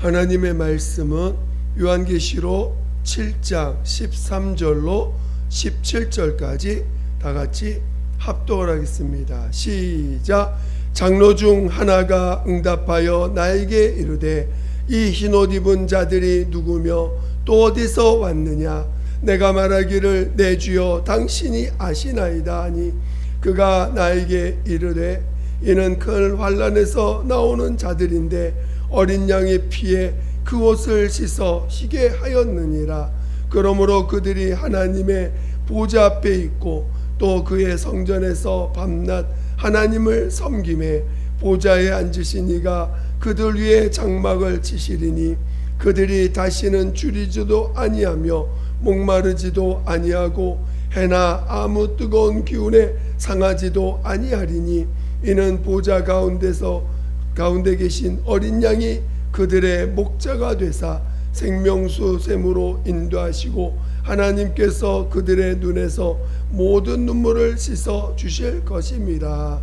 하나님의 말씀은 요한계시록 7장 13절로 17절까지 다 같이 합독을 하겠습니다. 시작. 장로 중 하나가 응답하여 나에게 이르되 이 흰옷 입은 자들이 누구며 또 어디서 왔느냐? 내가 말하기를 내 주여 당신이 아시나이다 하니 그가 나에게 이르되 이는 큰 환난에서 나오는 자들인데 어린 양의 피에 그 옷을 씻어 희게 하였느니라. 그러므로 그들이 하나님의 보좌 앞에 있고 또 그의 성전에서 밤낮 하나님을 섬김에 보좌에 앉으신 이가 그들 위에 장막을 치시리니 그들이 다시는 줄이지도 아니하며 목마르지도 아니하고 해나 아무 뜨거운 기운에 상하지도 아니하리니 이는 보좌 가운데 계신 어린 양이 그들의 목자가 되사 생명수 샘으로 인도하시고 하나님께서 그들의 눈에서 모든 눈물을 씻어 주실 것입니다.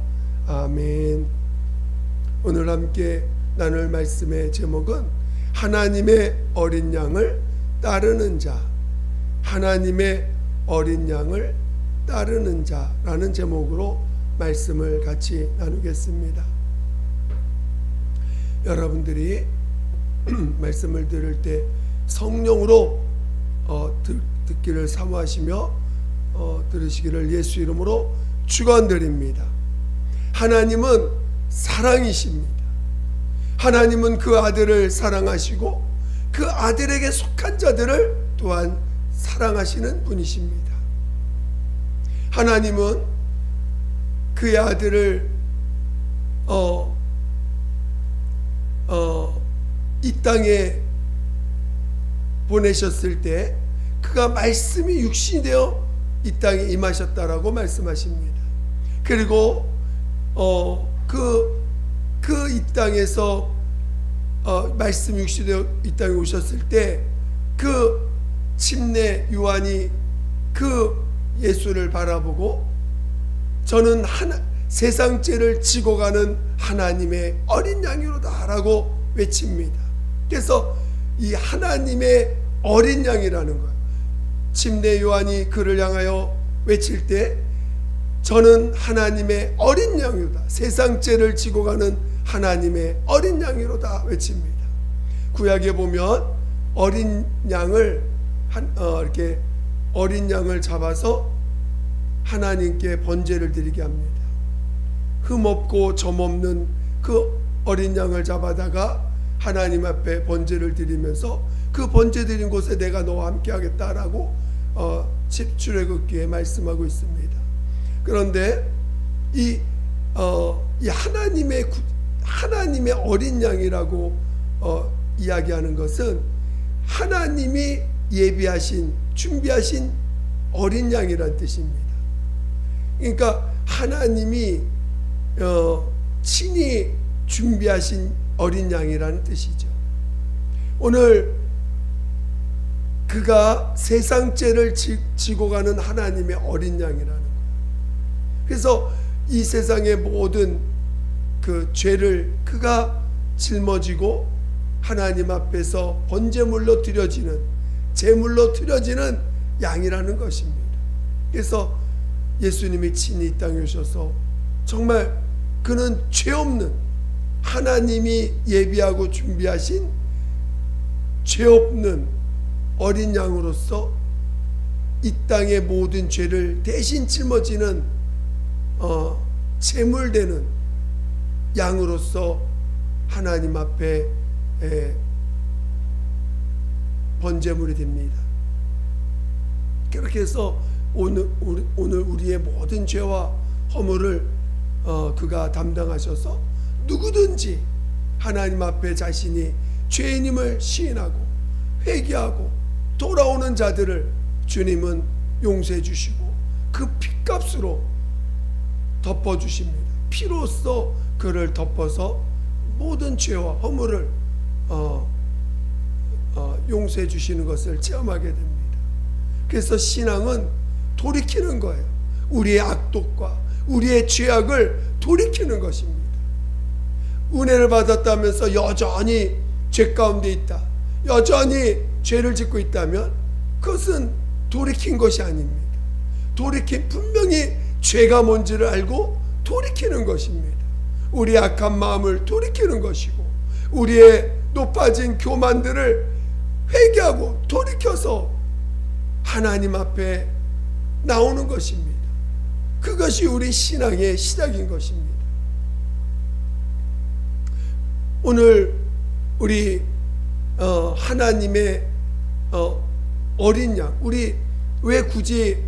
아멘. 오늘 함께 나눌 말씀의 제목은 하나님의 어린 양을 따르는 자, 하나님의 어린 양을 따르는 자라는 제목으로 말씀을 같이 나누겠습니다. 여러분들이 말씀을 들을 때 성령으로 듣기를 사모하시며 들으시기를 예수 이름으로 축원드립니다. 하나님은 사랑이십니다. 하나님은 그 아들을 사랑하시고 그 아들에게 속한 자들을 또한 사랑하시는 분이십니다. 하나님은 그의 아들을 이 땅에 보내셨을 때 그가 말씀이 육신이 되어 이 땅에 임하셨다라고 말씀하십니다. 그리고 이 땅에서 말씀 육신이 되어 이 땅에 오셨을 때 그 침례 요한이 그 예수를 바라보고 저는 세상 죄를 지고 가는 하나님의 어린 양이로다 라고 외칩니다. 그래서 이 하나님의 어린 양이라는 거예요. 침례 요한이 그를 향하여 외칠 때 저는 하나님의 어린 양이로다, 세상 죄를 지고 가는 하나님의 어린 양이로다 외칩니다. 구약에 보면 어린 양을 이렇게 어린 양을 잡아서 하나님께 번제를 드리게 합니다. 흠 없고 점 없는 그 어린 양을 잡아다가 하나님 앞에 번제를 드리면서 그 번제 드린 곳에 내가 너와 함께 하겠다라고 출애굽기에 말씀하고 있습니다. 그런데 이 하나님의 어린 양이라고 이야기하는 것은 하나님이 준비하신 어린 양이란 뜻입니다. 그러니까 하나님이 친히 준비하신 어린 양이라는 뜻이죠. 오늘 그가 세상 죄를 지고 가는 하나님의 어린 양이라는 거예요. 그래서 이 세상의 모든 그 죄를 그가 짊어지고 하나님 앞에서 번제물로 드려지는, 제물로 드려지는 양이라는 것입니다. 그래서 예수님이 친히 이 땅에 오셔서 정말 그는 죄 없는, 하나님이 예비하고 준비하신 죄 없는 어린 양으로서 이 땅의 모든 죄를 대신 짊어지는 제물되는 양으로서 하나님 앞에 번제물이 됩니다. 그렇게 해서 오늘 우리의 모든 죄와 허물을 그가 담당하셔서 누구든지 하나님 앞에 자신이 죄인임을 시인하고 회개하고 돌아오는 자들을 주님은 용서해 주시고 그 핏값으로 덮어주십니다. 피로써 그를 덮어서 모든 죄와 허물을 용서해 주시는 것을 체험하게 됩니다. 그래서 신앙은 돌이키는 거예요. 우리의 악독과 우리의 죄악을 돌이키는 것입니다. 은혜를 받았다면서 여전히 죄 가운데 있다, 여전히 죄를 짓고 있다면 그것은 돌이킨 것이 아닙니다. 분명히 죄가 뭔지를 알고 돌이키는 것입니다. 우리의 악한 마음을 돌이키는 것이고, 우리의 높아진 교만들을 회개하고 돌이켜서 하나님 앞에 나오는 것입니다. 그것이 우리 신앙의 시작인 것입니다. 오늘 우리 하나님의 어린 양, 우리 왜 굳이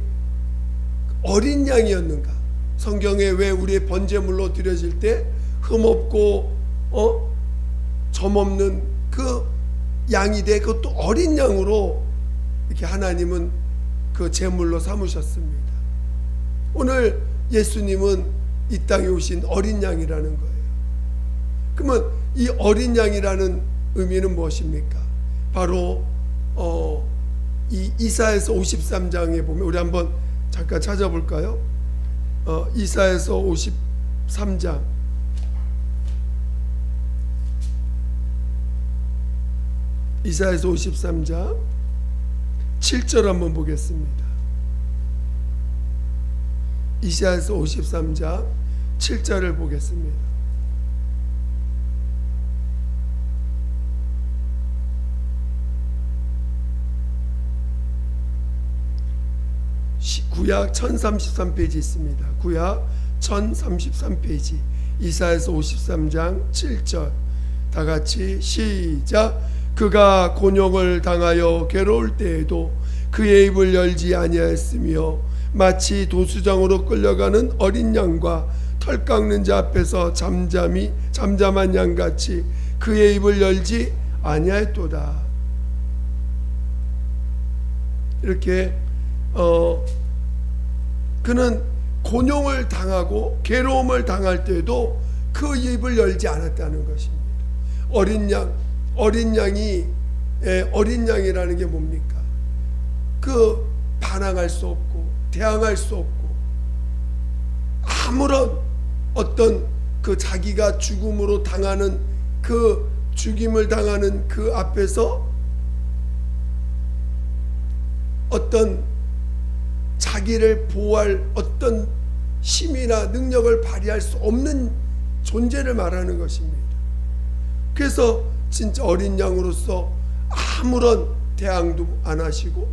어린 양이었는가? 성경에 왜 우리의 번제물로 드려질 때 흠없고 점없는 그 양이 돼, 그것도 어린 양으로 이렇게 하나님은 그 제물로 삼으셨습니다. 오늘 예수님은 이 땅에 오신 어린 양이라는 거예요. 그러면 이 어린 양이라는 의미는 무엇입니까? 바로 이 이사야서 53장에 보면, 우리 한번 잠깐 찾아볼까요? 이사야서 53장 이사야서 53장 7절 한번 보겠습니다. 이사야서 53장 7절을 보겠습니다. 구약 1033페이지 있습니다. 구약 1033페이지 이사야서 53장 7절 다 같이 시작. 그가 곤욕을 당하여 괴로울 때에도 그의 입을 열지 아니하였으며 마치 도수장으로 끌려가는 어린 양과 털 깎는 자 앞에서 잠잠한 양같이 그의 입을 열지 아니하였도다. 이렇게 그는 곤욕을 당하고 괴로움을 당할 때도 그 입을 열지 않았다는 것입니다. 어린 양이라는 게 뭡니까? 그 반항할 수 없고 대항할 수 없고 아무런 어떤 그 자기가 죽음으로 당하는 그 죽임을 당하는 그 앞에서 어떤 자기를 보호할 어떤 힘이나 능력을 발휘할 수 없는 존재를 말하는 것입니다. 그래서 진짜 어린 양으로서 아무런 대항도 안 하시고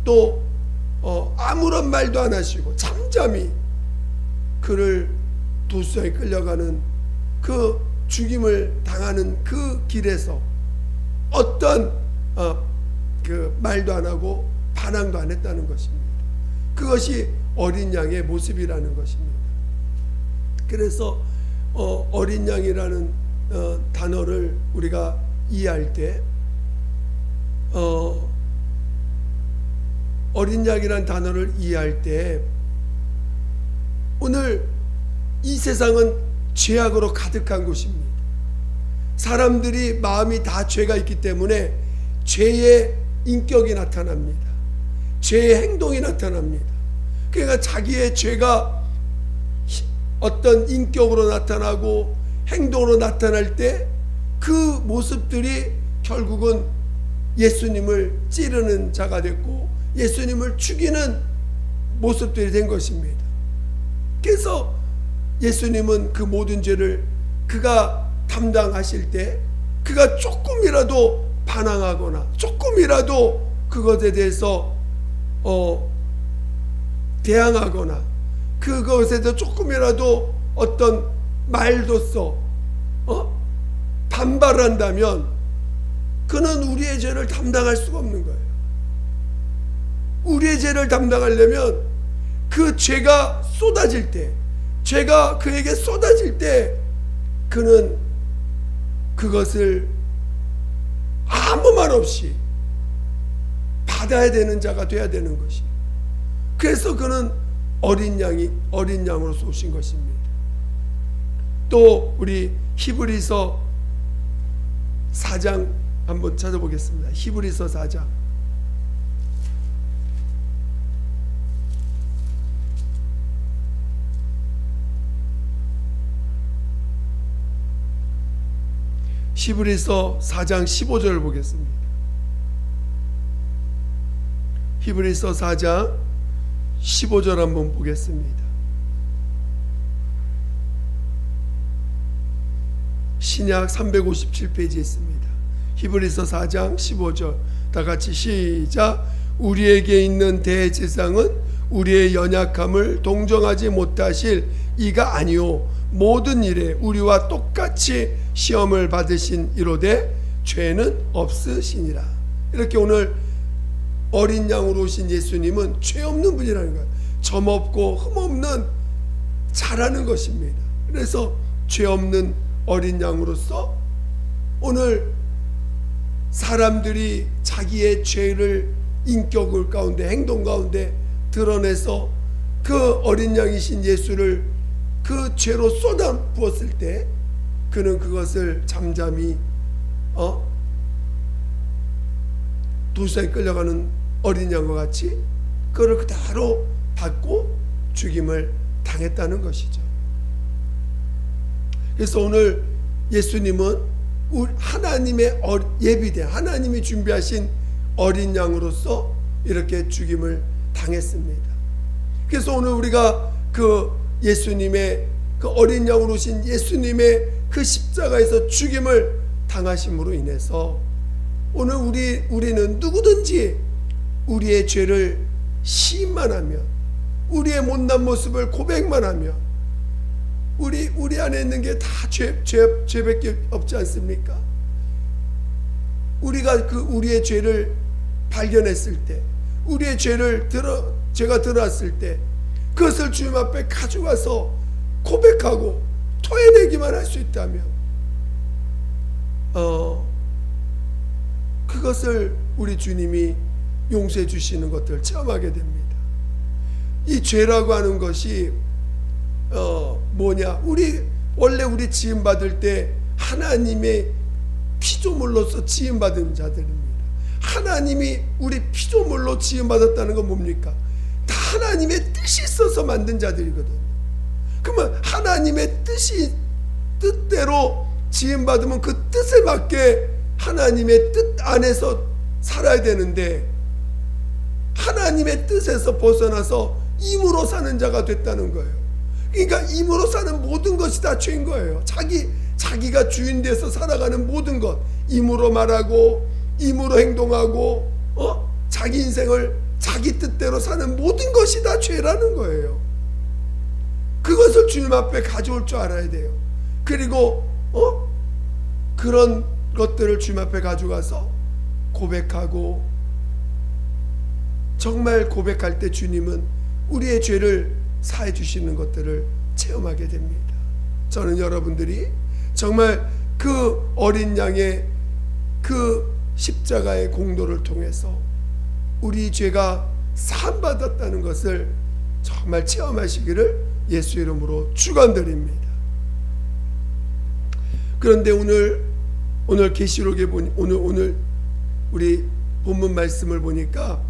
또 아무런 말도 안 하시고 잠잠히 그를 도수장에 끌려가는 그 죽임을 당하는 그 길에서 어떤 그 말도 안 하고 반항도 안 했다는 것입니다. 그것이 어린 양의 모습이라는 것입니다. 그래서 어린 양이라는 단어를 우리가 이해할 때 어린 양이라는 단어를 이해할 때 오늘 이 세상은 죄악으로 가득한 곳입니다. 사람들이 마음이 다 죄가 있기 때문에 죄의 인격이 나타납니다. 죄의 행동이 나타납니다. 그러니까 자기의 죄가 어떤 인격으로 나타나고 행동으로 나타날 때 그 모습들이 결국은 예수님을 찌르는 자가 됐고 예수님을 죽이는 모습들이 된 것입니다. 그래서 예수님은 그 모든 죄를 그가 담당하실 때 그가 조금이라도 반항하거나 조금이라도 그것에 대해서 대항하거나 그것에 대해서 조금이라도 어떤 말로써 반발한다면 그는 우리의 죄를 담당할 수가 없는 거예요. 우리의 죄를 담당하려면 그 죄가 쏟아질 때, 죄가 그에게 쏟아질 때 그는 그것을 아무 말 없이 받아야 되는 자가 돼야 되는 것이. 그래서 그는 어린 양으로서 오신 것입니다. 또 우리 히브리서 4장 한번 찾아보겠습니다. 히브리서 4장 히브리서 4장 15절을 보겠습니다. 히브리서 4장 15절 한번 보겠습니다. 신약 357페이지에 있습니다. 히브리서 4장 15절 다 같이 시작. 우리에게 있는 대제사장은 우리의 연약함을 동정하지 못하실 이가 아니요 모든 일에 우리와 똑같이 시험을 받으신 이로되 죄는 없으시니라. 이렇게 오늘 어린 양으로 오신 예수님은 죄 없는 분이라는 거예요. 점 없고 흠 없는 자라는 것입니다. 그래서 죄 없는 어린 양으로서 오늘 사람들이 자기의 죄를 인격을 가운데 행동 가운데 드러내서 그 어린 양이신 예수를 그 죄로 쏟아 부었을 때 그는 그것을 잠잠히 도시에 끌려가는 어린 양과 같이 그를 그대로 받고 죽임을 당했다는 것이죠. 그래서 오늘 예수님은 하나님의 예비된 하나님이 준비하신 어린 양으로서 이렇게 죽임을 당했습니다. 그래서 오늘 우리가 그 예수님의 그 어린 양으로 오신 예수님의 그 십자가에서 죽임을 당하심으로 인해서 오늘 우리는 누구든지 우리의 죄를 시인만 하면 우리의 못난 모습을 고백만 하면 우리 안에 있는 게 다 죄밖에 없지 않습니까? 우리가 우리의 죄를 발견했을 때 우리의 죄가 드러났을 때 그것을 주님 앞에 가져가서 고백하고 토해내기만 할 수 있다면 그것을 우리 주님이 용서해 주시는 것들을 체험하게 됩니다. 이 죄라고 하는 것이 뭐냐? 원래 우리 지음 받을 때 하나님의 피조물로서 지음 받은 자들입니다. 하나님이 우리 피조물로 지음 받았다는 건 뭡니까? 다 하나님의 뜻이 있어서 만든 자들이거든요. 그러면 하나님의 뜻대로 지음 받으면 그 뜻에 맞게 하나님의 뜻 안에서 살아야 되는데 하나님의 뜻에서 벗어나서 임으로 사는 자가 됐다는 거예요. 그러니까 임으로 사는 모든 것이 다 죄인 거예요. 자기가 주인 돼서 살아가는 모든 것, 임으로 말하고 임으로 행동하고 자기 인생을 자기 뜻대로 사는 모든 것이 다 죄라는 거예요. 그것을 주님 앞에 가져올 줄 알아야 돼요. 그리고 그런 것들을 주님 앞에 가져가서 고백하고 정말 고백할 때 주님은 우리의 죄를 사해 주시는 것들을 체험하게 됩니다. 저는 여러분들이 정말 그 어린 양의 그 십자가의 공로를 통해서 우리 죄가 사함받았다는 것을 정말 체험하시기를 예수 이름으로 축원드립니다. 그런데 오늘 계시록에 보니 오늘 우리 본문 말씀을 보니까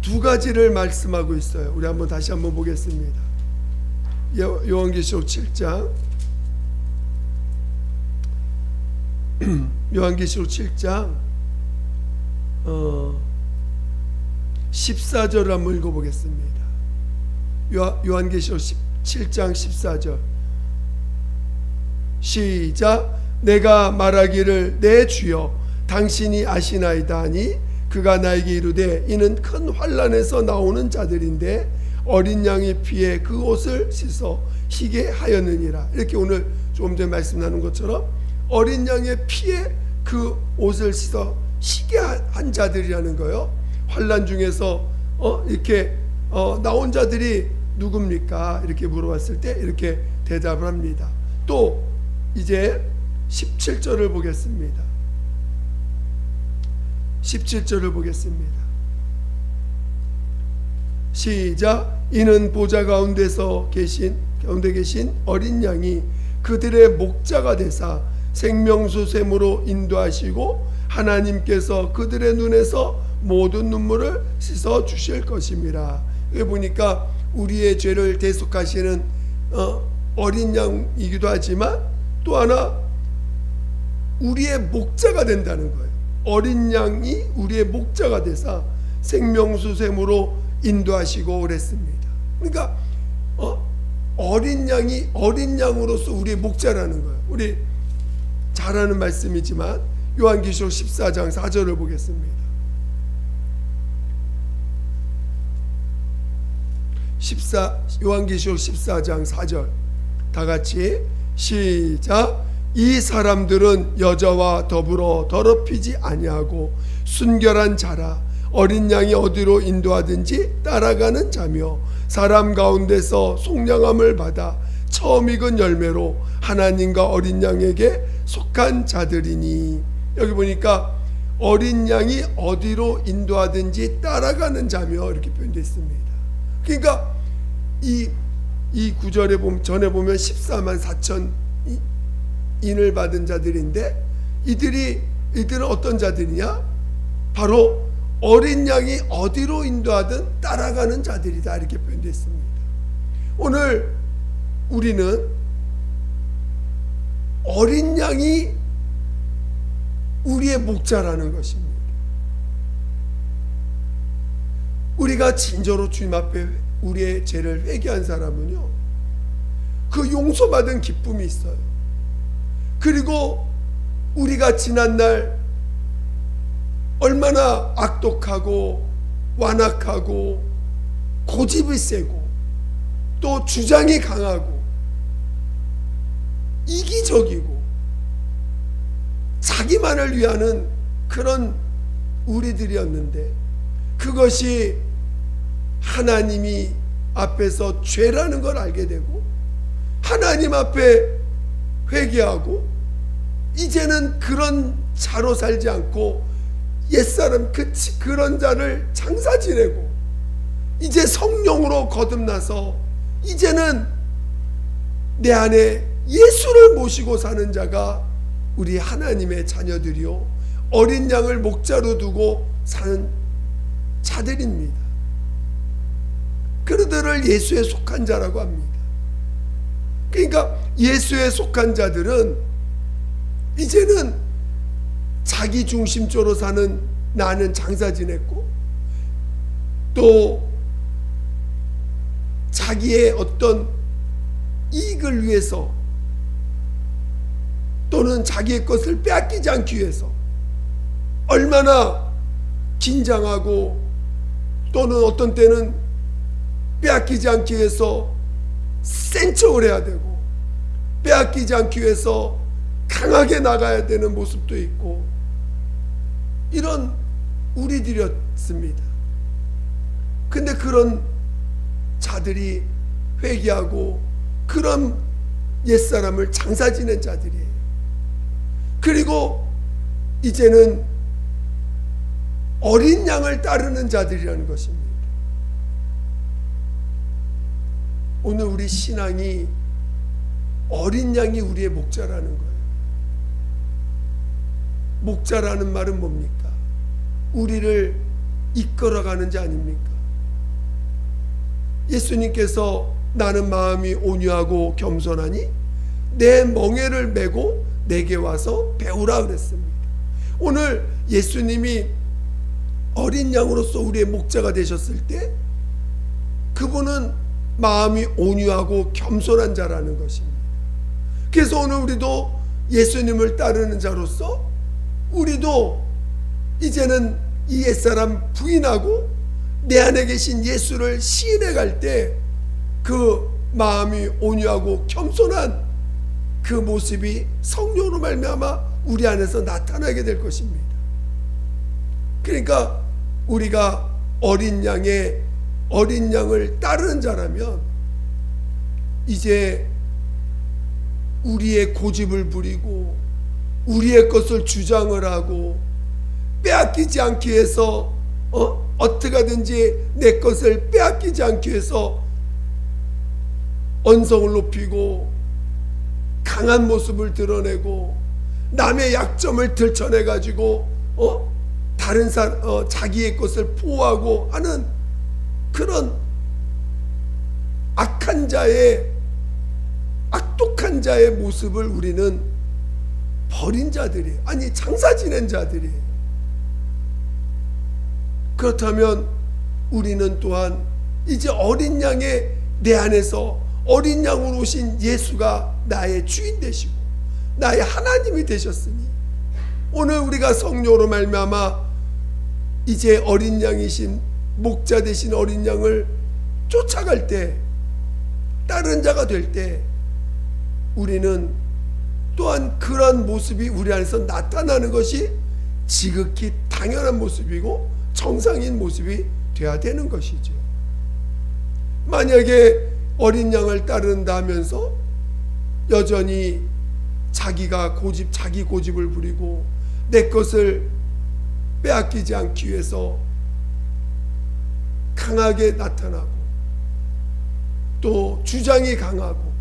두 가지를 말씀하고 있어요. 우리 다시 한번 보겠습니다. 요한계시록 7장 요한계시록 7장 14절을 한번 읽어보겠습니다. 요한계시록 7장 14절 시작. 내가 말하기를 내 주여 당신이 아시나이다 하니 그가 나에게 이르되 이는 큰 환난에서 나오는 자들인데 어린 양의 피에 그 옷을 씻어 희게 하였느니라. 이렇게 오늘 조금 전에 말씀 나눈 것처럼 어린 양의 피에 그 옷을 씻어 희게 한 자들이라는 거예요. 환난 중에서 이렇게 나온 자들이 누굽니까? 이렇게 물어봤을 때 이렇게 대답을 합니다. 또 이제 17절을 보겠습니다. 17절을 보겠습니다. 시작. 이는 보좌 가운데 계신 어린 양이 그들의 목자가 되사 생명수 샘으로 인도하시고 하나님께서 그들의 눈에서 모든 눈물을 씻어 주실 것입니다. 여기 보니까 우리의 죄를 대속하시는 어린 양이기도 하지만 또 하나 우리의 목자가 된다는 거예요. 어린 양이 우리의 목자가 되사 생명수샘으로 인도하시고 그랬습니다. 그러니까 어린 양이 어린 양으로서 우리의 목자라는 거예요. 우리 잘 아는 말씀이지만 요한계시록 14장 4절을 보겠습니다. 요한계시록 14장 4절 다 같이 시작. 이 사람들은 여자와 더불어 더럽히지 아니하고 순결한 자라 어린 양이 어디로 인도하든지 따라가는 자며 사람 가운데서 속량함을 받아 처음 익은 열매로 하나님과 어린 양에게 속한 자들이니. 여기 보니까 어린 양이 어디로 인도하든지 따라가는 자며 이렇게 표현되어 있습니다. 그러니까 이 구절에 보면 전에 보면 14만 4천 인을 받은 자들인데 이들은 어떤 자들이냐? 바로 어린 양이 어디로 인도하든 따라가는 자들이다 이렇게 표현되어 있습니다. 오늘 우리는 어린 양이 우리의 목자라는 것입니다. 우리가 진정으로 주님 앞에 우리의 죄를 회개한 사람은요, 그 용서받은 기쁨이 있어요. 그리고 우리가 지난날 얼마나 악독하고 완악하고 고집이 세고 또 주장이 강하고 이기적이고 자기만을 위하는 그런 우리들이었는데, 그것이 하나님이 앞에서 죄라는 걸 알게 되고 하나님 앞에 회개하고 이제는 그런 자로 살지 않고 옛사람 그런 자를 장사 지내고 이제 성령으로 거듭나서 이제는 내 안에 예수를 모시고 사는 자가 우리 하나님의 자녀들이요 어린 양을 목자로 두고 사는 자들입니다. 그들을 예수에 속한 자라고 합니다. 그러니까 예수에 속한 자들은 이제는 자기 중심적으로 사는 나는 장사 지냈고 또 자기의 어떤 이익을 위해서 또는 자기의 것을 빼앗기지 않기 위해서 얼마나 긴장하고 또는 어떤 때는 빼앗기지 않기 위해서 센 척을 해야 되고 빼앗기지 않기 위해서 강하게 나가야 되는 모습도 있고 이런 우리들이었습니다. 근데 그런 자들이 회개하고 그런 옛사람을 장사 지낸 자들이에요. 그리고 이제는 어린 양을 따르는 자들이라는 것입니다. 오늘 우리 신앙이 어린 양이 우리의 목자라는 거예요. 목자라는 말은 뭡니까? 우리를 이끌어가는 자 아닙니까? 예수님께서 나는 마음이 온유하고 겸손하니 내 멍에를 메고 내게 와서 배우라 그랬습니다. 오늘 예수님이 어린 양으로서 우리의 목자가 되셨을 때 그분은 마음이 온유하고 겸손한 자라는 것입니다. 그래서 오늘 우리도 예수님을 따르는 자로서 우리도 이제는 이 옛사람 부인하고 내 안에 계신 예수를 시인해 갈 때 그 마음이 온유하고 겸손한 그 모습이 성령으로 말미암아 우리 안에서 나타나게 될 것입니다. 그러니까 우리가 어린 양을 따르는 자라면 이제 우리의 고집을 부리고 우리의 것을 주장을 하고 빼앗기지 않기 위해서 어떻게 하든지 내 것을 빼앗기지 않기 위해서 언성을 높이고 강한 모습을 드러내고 남의 약점을 들춰내 가지고 다른 사람 자기의 것을 보호하고 하는 그런 악독한 자의 모습을 우리는 버린 자들이에요. 아니, 장사 지낸 자들이에요. 그렇다면 우리는 또한 이제 어린 양의 내 안에서 어린 양으로 오신 예수가 나의 주인 되시고 나의 하나님이 되셨으니 오늘 우리가 성령으로 말미암아 이제 어린 양이신 목자 되신 어린 양을 쫓아갈 때, 따른 자가 될 때 우리는 또한 그런 모습이 우리 안에서 나타나는 것이 지극히 당연한 모습이고 정상인 모습이 되어야 되는 것이죠. 만약에 어린 양을 따른다 하면서 여전히 자기가 자기 고집을 부리고 내 것을 빼앗기지 않기 위해서 강하게 나타나고 또 주장이 강하고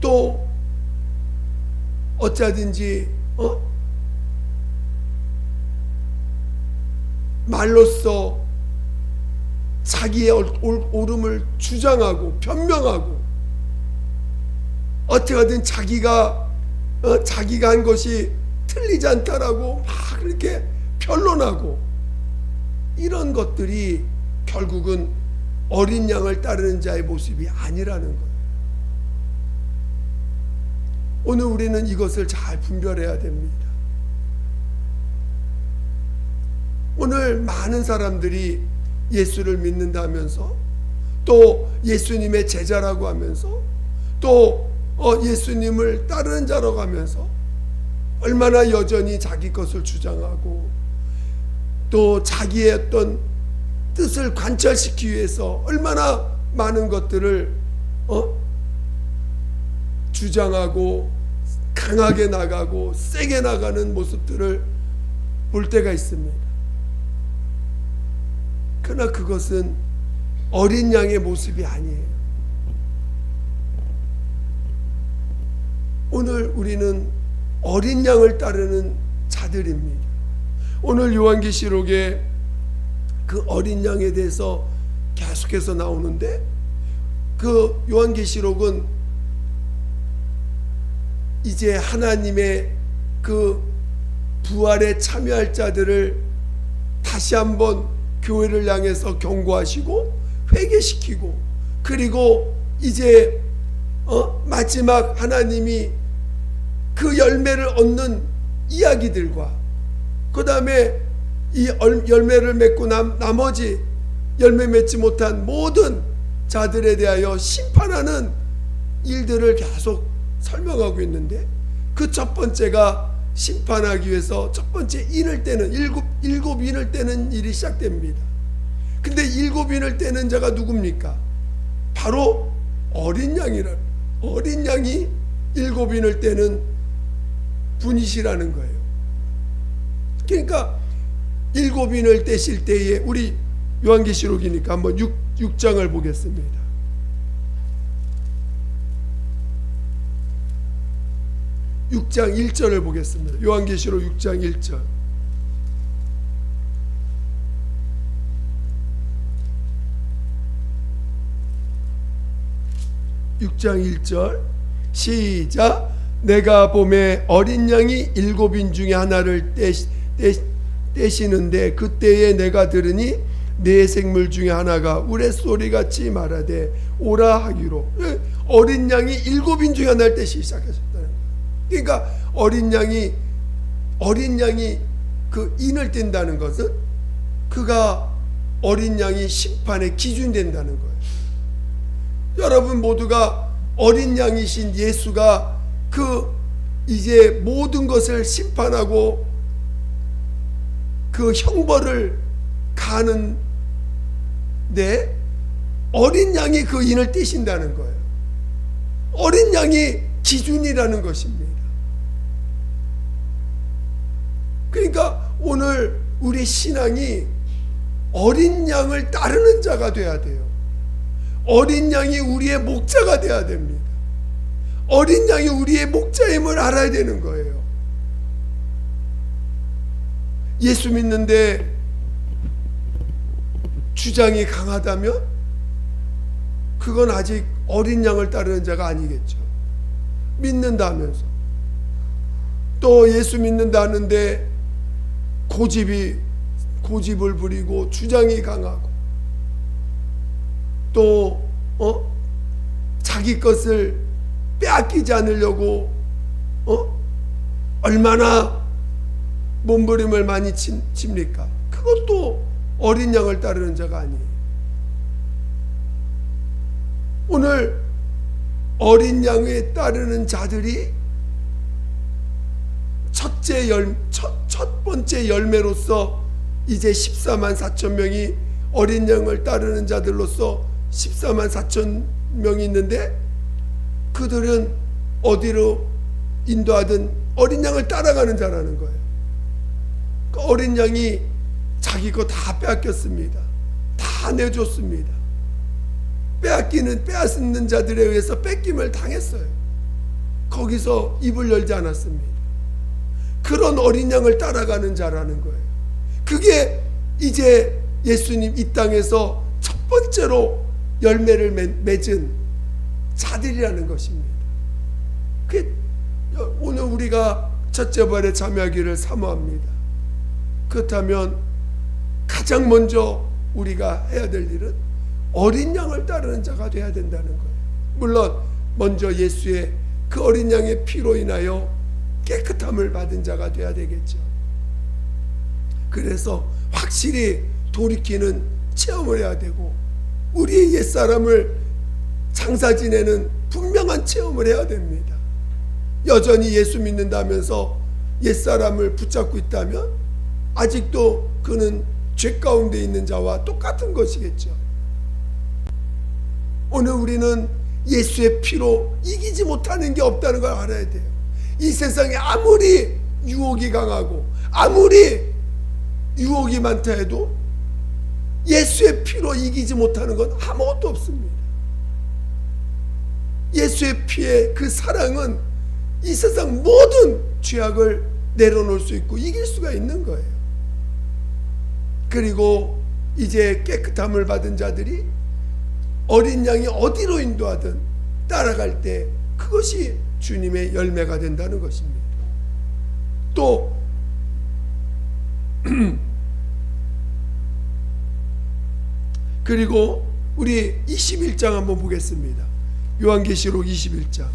또 어쩌든지 말로써 자기의 옳음을 주장하고 변명하고 어떻게든 자기가 한 것이 틀리지 않다라고 막 이렇게 변론하고 이런 것들이 결국은 어린 양을 따르는 자의 모습이 아니라는 거예요. 오늘 우리는 이것을 잘 분별해야 됩니다. 오늘 많은 사람들이 예수를 믿는다면서 또 예수님의 제자라고 하면서 또 예수님을 따르는 자라고 하면서 얼마나 여전히 자기 것을 주장하고 또 자기의 어떤 뜻을 관철시키기 위해서 얼마나 많은 것들을 주장하고 강하게 나가고 세게 나가는 모습들을 볼 때가 있습니다. 그러나 그것은 어린 양의 모습이 아니에요. 오늘 우리는 어린 양을 따르는 자들입니다. 오늘 요한계시록에 그 어린 양에 대해서 계속해서 나오는데 그 요한계시록은 이제 하나님의 그 부활에 참여할 자들을 다시 한번 교회를 향해서 경고하시고 회개시키고 그리고 이제 마지막 하나님이 그 열매를 얻는 이야기들과 그 다음에 이 열매를 맺고 나머지 열매 맺지 못한 모든 자들에 대하여 심판하는 일들을 계속 설명하고 있는데 그 첫 번째가 심판하기 위해서 첫 번째 인을 떼는 일곱 인을 떼는 일이 시작됩니다. 근데 일곱 인을 떼는 자가 누굽니까? 바로 어린 양이 일곱 인을 떼는 분이시라는 거예요. 그러니까 일곱 인을 떼실 때에 우리 요한계시록이니까 한번 6장을 보겠습니다. 6장 1절을 보겠습니다. 요한계시록 6장 1절. 시작. 내가 봄에 어린 양이 일곱인 중에 하나를 떼시는데 그때에 내가 들으니 네 생물 중에 하나가 우레소리같이 말하되 오라 하기로. 어린 양이 일곱인 중에 하나를 떼시기 시작하셨다는 거예요. 그러니까 어린 양이 그 인을 뗀다는 것은 그가 어린 양이 심판의 기준이 된다는 거예요. 여러분 모두가 어린 양이신 예수가 그 이제 모든 것을 심판하고 그 형벌을 가하는데 어린 양이 그 인을 떼신다는 거예요. 어린 양이 기준이라는 것입니다. 그러니까 오늘 우리 신앙이 어린 양을 따르는 자가 돼야 돼요. 어린 양이 우리의 목자가 돼야 됩니다. 어린 양이 우리의 목자임을 알아야 되는 거예요. 예수 믿는데 주장이 강하다면 그건 아직 어린 양을 따르는 자가 아니겠죠. 믿는다면서 또 예수 믿는다는데 고집을 부리고 주장이 강하고 또 자기 것을 빼앗기지 않으려고 얼마나 몸부림을 많이 칩니까? 그것도 어린 양을 따르는 자가 아니에요. 오늘 어린 양에 따르는 자들이 첫 번째 열매로서 이제 14만 4천 명이 어린 양을 따르는 자들로서 14만 4천 명이 있는데, 그들은 어디로 인도하든 어린 양을 따라가는 자라는 거예요. 그 어린 양이 자기 거 다 빼앗겼습니다. 다 내줬습니다. 빼앗는 자들에 의해서 뺏김을 당했어요. 거기서 입을 열지 않았습니다. 그런 어린 양을 따라가는 자라는 거예요. 그게 이제 예수님 이 땅에서 첫 번째로 열매를 맺은 자들이라는 것입니다. 그게 오늘 우리가 첫째 발에 참여하기를 사모합니다. 그렇다면 가장 먼저 우리가 해야 될 일은 어린 양을 따르는 자가 되어야 된다는 거예요. 물론 먼저 예수의 그 어린 양의 피로 인하여 깨끗함을 받은 자가 되어야 되겠죠. 그래서 확실히 돌이키는 체험을 해야 되고, 우리의 옛사람을 장사 지내는 분명한 체험을 해야 됩니다. 여전히 예수 믿는다면서 옛사람을 붙잡고 있다면 아직도 그는 죄 가운데 있는 자와 똑같은 것이겠죠. 오늘 우리는 예수의 피로 이기지 못하는 게 없다는 걸 알아야 돼요. 이 세상에 아무리 유혹이 강하고 아무리 유혹이 많다 해도 예수의 피로 이기지 못하는 건 아무것도 없습니다. 예수의 피의 그 사랑은 이 세상 모든 죄악을 내려놓을 수 있고 이길 수가 있는 거예요. 그리고 이제 깨끗함을 받은 자들이 어린 양이 어디로 인도하든 따라갈 때 그것이 주님의 열매가 된다는 것입니다. 또 그리고 우리 21장 한번 보겠습니다. 요한계시록 21장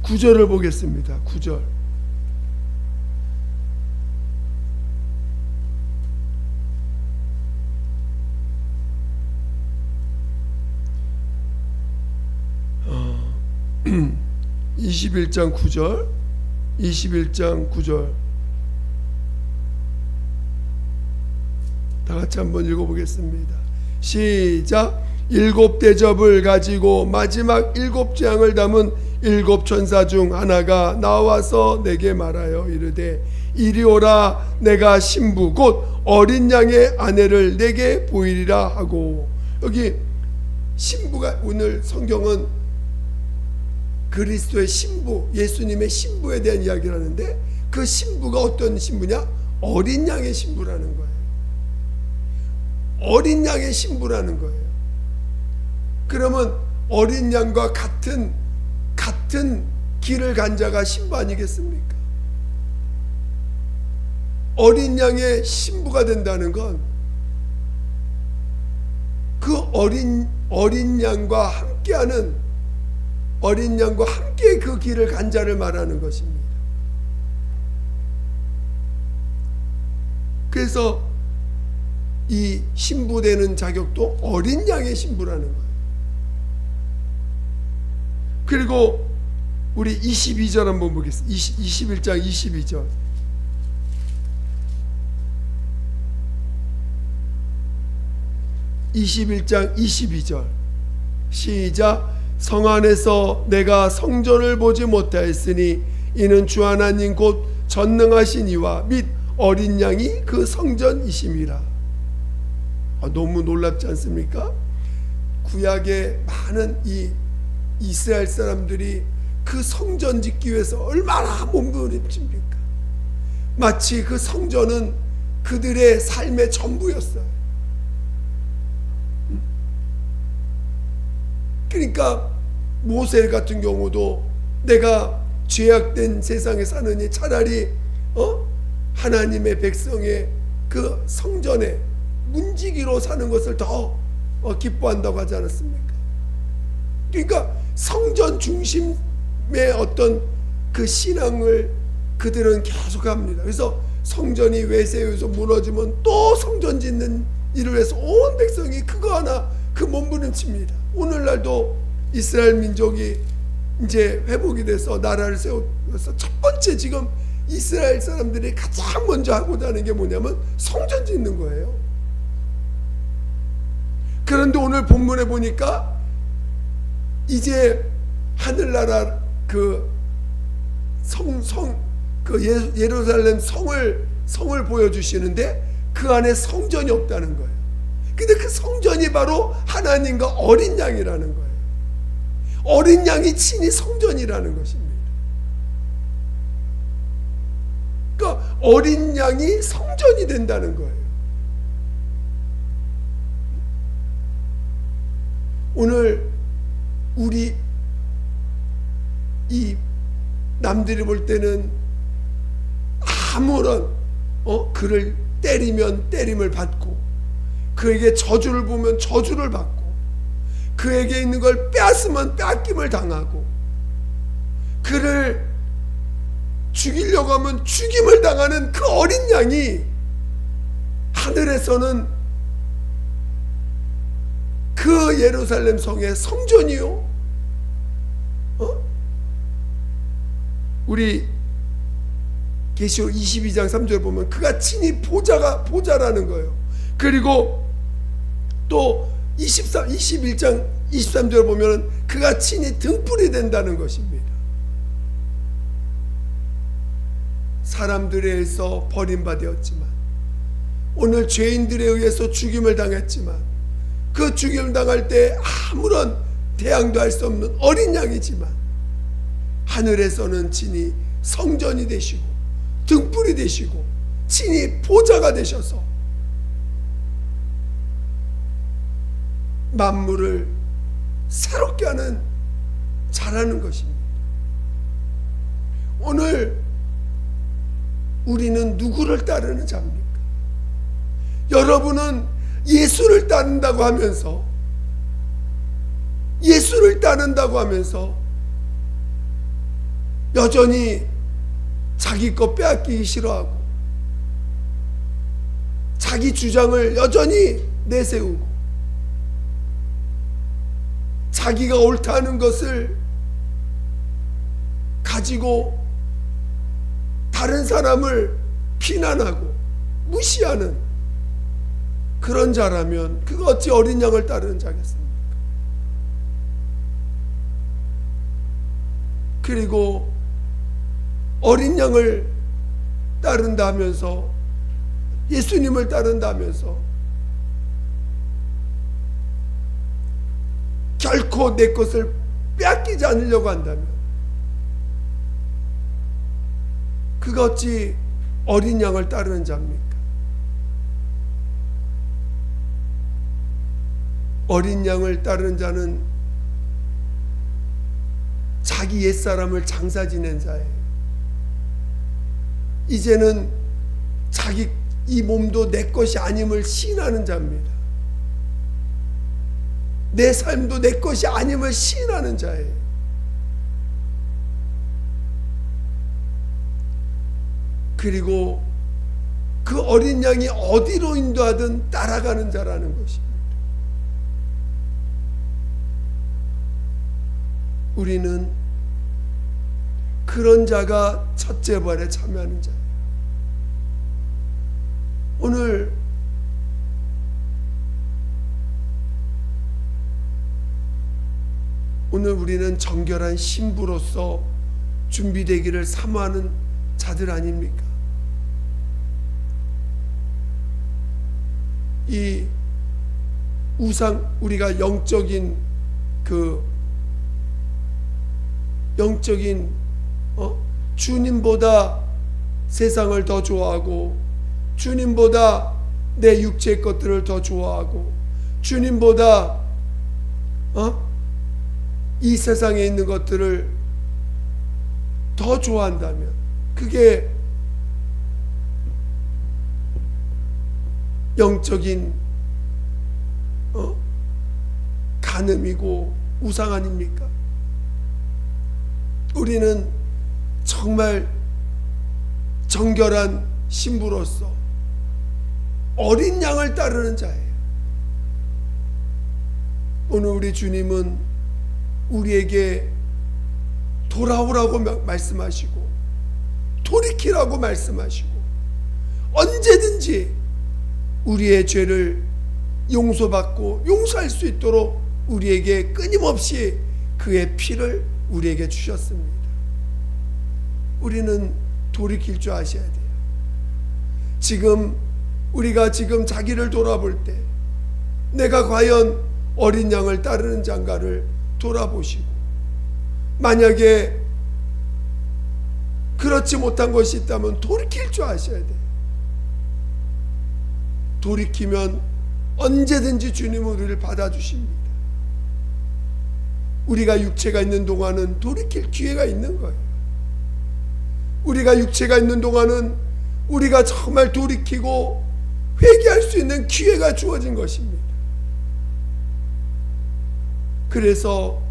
9절을 보겠습니다. 9절. 어, 21장 9절 21장 9절 다 같이 한번 읽어보겠습니다. 시작. 일곱 대접을 가지고 마지막 일곱 재앙을 담은 일곱 천사 중 하나가 나와서 내게 말하여 이르되 이리 오라. 내가 신부 곧 어린 양의 아내를 내게 보이리라 하고, 여기 신부가, 오늘 성경은 그리스도의 신부, 예수님의 신부에 대한 이야기를 하는데 그 신부가 어떤 신부냐? 어린 양의 신부라는 거예요. 어린 양의 신부라는 거예요. 그러면 어린 양과 같은 길을 간 자가 신부 아니겠습니까? 어린 양의 신부가 된다는 건 그 어린 양과 함께하는, 어린 양과 함께 그 길을 간 자를 말하는 것입니다. 그래서 이 신부 되는 자격도 어린 양의 신부라는 거예요. 그리고 우리 22절 한번 보겠습니다. 21장 22절. 시작. 성 안에서 내가 성전을 보지 못하였으니 이는 주 하나님 곧 전능하신 이와 및 어린 양이 그 성전이심이라. 너무 놀랍지 않습니까? 구약의 많은 이 이스라엘 사람들이 그 성전 짓기 위해서 얼마나 몸부림칩니까? 마치 그 성전은 그들의 삶의 전부였어요. 그러니까 모세 같은 경우도 내가 죄악된 세상에 사느니 차라리 하나님의 백성의 그 성전에 문지기로 사는 것을 더 기뻐한다고 하지 않았습니까? 그러니까 성전 중심의 어떤 그 신앙을 그들은 계속합니다. 그래서 성전이 외세에서 무너지면 또 성전 짓는 일을 해서 온 백성이 그거 하나 그 몸부림칩니다. 오늘날도 이스라엘 민족이 이제 회복이 돼서 나라를 세워서 첫 번째 지금 이스라엘 사람들이 가장 먼저 하고자 하는 게 뭐냐면 성전 짓는 거예요. 그런데 오늘 본문에 보니까 이제 하늘나라 예루살렘 성을 보여주시는데 그 안에 성전이 없다는 거예요. 근데 그 성전이 바로 하나님과 어린 양이라는 거예요. 어린 양이 친히 성전이라는 것입니다. 그러니까 어린 양이 성전이 된다는 거예요. 오늘 우리 이 남들이 볼 때는 아무런 그를 때리면 때림을 받고, 그에게 저주를 보면 저주를 받고, 그에게 있는 걸 빼앗으면 빼앗김을 당하고, 그를 죽이려고 하면 죽임을 당하는 그 어린 양이 하늘에서는 그 예루살렘 성의 성전이요. 우리 계시록 22장 3절 보면 그가 친히 보좌라는 거예요. 그리고 또 21장 23절 보면 그가 친히 등불이 된다는 것입니다. 사람들에 의해서 버림받았지만, 오늘 죄인들에 의해서 죽임을 당했지만, 그 죽임을 당할 때 아무런 대항도 할 수 없는 어린 양이지만 하늘에서는 친히 성전이 되시고 등불이 되시고 친히 보좌가 되셔서 만물을 새롭게 하는 자라는 것입니다. 오늘 우리는 누구를 따르는 자입니까? 여러분은 예수를 따른다고 하면서 여전히 자기 것 빼앗기기 싫어하고 자기 주장을 여전히 내세우고 자기가 옳다는 것을 가지고 다른 사람을 비난하고 무시하는 그런 자라면 그가 어찌 어린 양을 따르는 자겠습니까? 그리고 어린 양을 따른다면서, 예수님을 따른다면서 결코 내 것을 빼앗기지 않으려고 한다면 그가 어찌 어린 양을 따르는 자입니까? 어린 양을 따르는 자는 자기 옛사람을 장사 지낸 자예요. 이제는 자기 이 몸도 내 것이 아님을 시인하는 자입니다. 내 삶도 내 것이 아님을 시인하는 자예요. 그리고 그 어린 양이 어디로 인도하든 따라가는 자라는 것입니다. 우리는 그런 자가 첫째 부활에 참여하는 자예요. 오늘 우리는 정결한 신부로서 준비되기를 사모하는 자들 아닙니까? 이 우리가 영적인 주님보다 세상을 더 좋아하고, 주님보다 내 육체의 것들을 더 좋아하고, 주님보다 이 세상에 있는 것들을 더 좋아한다면 그게 영적인 간음이고 우상 아닙니까? 우리는 정말 정결한 신부로서 어린 양을 따르는 자예요. 오늘 우리 주님은 우리에게 돌아오라고 말씀하시고 돌이키라고 말씀하시고 언제든지 우리의 죄를 용서받고 용서할 수 있도록 우리에게 끊임없이 그의 피를 우리에게 주셨습니다. 우리는 돌이킬 줄 아셔야 돼요. 우리가 지금 자기를 돌아볼 때 내가 과연 어린 양을 따르는 자인가를 돌아보시고, 만약에 그렇지 못한 것이 있다면 돌이킬 줄 아셔야 돼요. 돌이키면 언제든지 주님은 우리를 받아주십니다. 우리가 육체가 있는 동안은 돌이킬 기회가 있는 거예요. 우리가 육체가 있는 동안은 우리가 정말 돌이키고 회개할 수 있는 기회가 주어진 것입니다. 그래서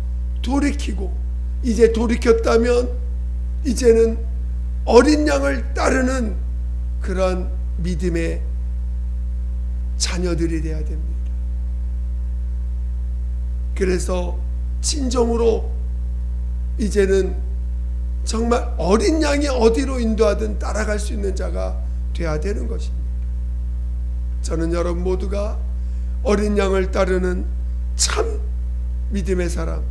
돌이키고, 이제 돌이켰다면 이제는 어린 양을 따르는 그런 믿음의 자녀들이 되어야 됩니다. 그래서 진정으로 이제는 정말 어린 양이 어디로 인도하든 따라갈 수 있는 자가 되어야 되는 것입니다. 저는 여러분 모두가 어린 양을 따르는 참 믿음의 사람,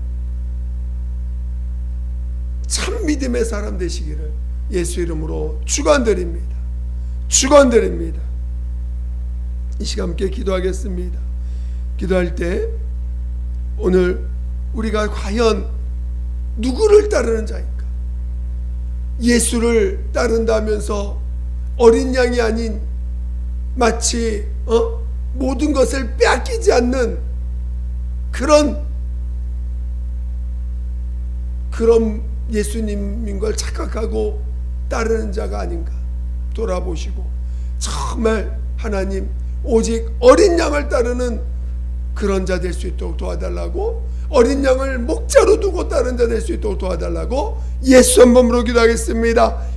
참 믿음의 사람 되시기를 예수 이름으로 축원드립니다. 축원드립니다. 이 시간 함께 기도하겠습니다. 기도할 때 오늘 우리가 과연 누구를 따르는 자인가? 예수를 따른다면서 어린 양이 아닌 마치 모든 것을 빼앗기지 않는 그런 예수님인 걸 착각하고 따르는 자가 아닌가 돌아보시고, 정말 하나님 오직 어린 양을 따르는 그런 자 될 수 있도록 도와달라고, 어린 양을 목자로 두고 따르는 자 될 수 있도록 도와달라고 예수 한 번으로 기도하겠습니다.